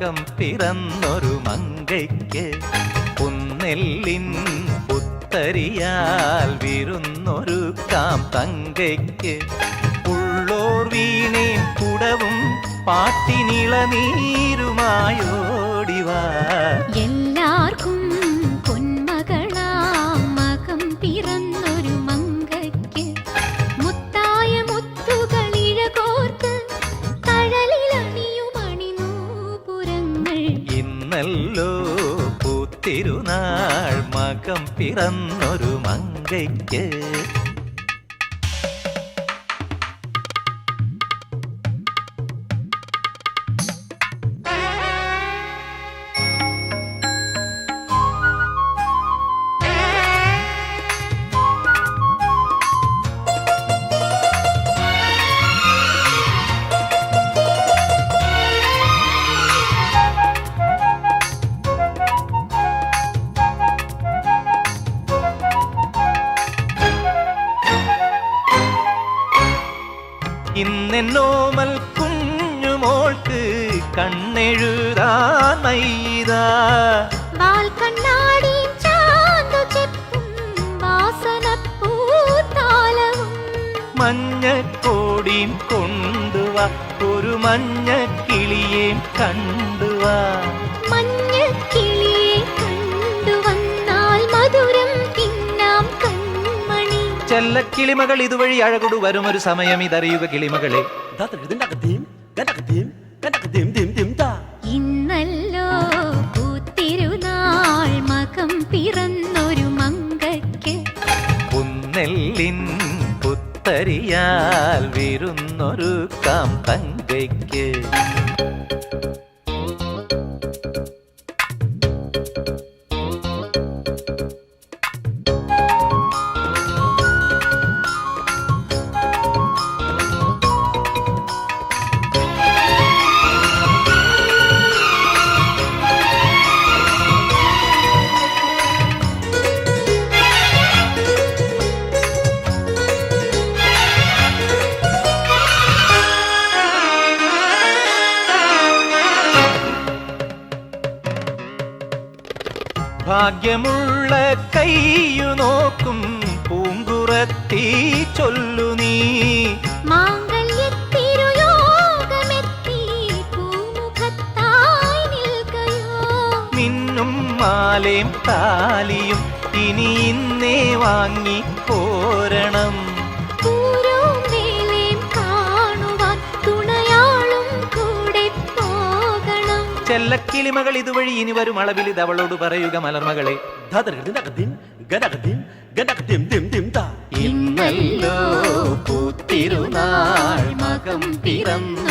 മകം പിറന്നൊരു മങ്കയ്ക്ക് പുന്നെല്ലിൻ പുത്തരിയാൽ വിരുന്നൊരുക്കാം തങ്കയ്ക്ക് ഉള്ളോർ വീണേം കുടവും പാട്ടിനിളനീരുമായോടിവാ എല്ലാവർക്കും പൊന്മകളാം മകം പിറന്നൊരു മങ്കയ്ക്ക് മുത്തായ മുത്തുകളിഴകോർത്ത് കഴലിലണിയും അണിനൂപുരങ്ങൾ ഇന്നല്ലോ പൂത്തിരുനാൾ മകം പിറന്നൊരു മങ്കയ്ക്ക് ഇന്നെന്നോമൽ കുഞ്ഞുമോൾക്ക് കണ്ണെഴുതാൻ മൈതാ വാൽക്കണ്ണാടിയും ചാന്തുചെപ്പും വാസനപ്പൂത്താലവും മഞ്ഞക്കോടിയും കൊണ്ടുവാ ഒരു മഞ്ഞക്കിളിയേം കണ്ടുവാ മഞ്ഞക്കിളിയെ കണ്ടുവന്നാൽ മധുരം തിന്നാം കൺമണി ചെല്ലക്കിളിമകൾ ഇതുവഴി അഴകൊടു വരുമൊരു സമയം ഇതറിയുക കിളിമകളെ ഇന്നല്ലോ പൂത്തിരുനാൾ മകം പിറന്നൊരു മങ്കയ്ക്ക് പുന്നെല്ലിൻ പുത്തരിയാൽ വിരുന്നൊരുക്കാം തങ്കയ്ക്ക് ഭാഗ്യമുള്ള കയ്യു നോക്കും പൂങ്കുറത്തി ചൊല്ലു നീ മാംഗല്യത്തിരുയോഗമെത്തി പൂമുഖത്തായി നിൽക്കയോ മിന്നും മാലേം താലിയും ഇനി ഇന്നേ വാങ്ങി പോരണം പൂരവും വേലയും കാണുവാൻ തുണയാളും കൂടെ പോകണം ചെല്ലക്കിളിമകൾ ഇതുവഴി ഇനി വരും അളവിൽ ഇത് അവളോട് പറയുക മലർമകളെ ഇന്നല്ലോ പൂത്തിരുനാൾ മകം പിറന്നു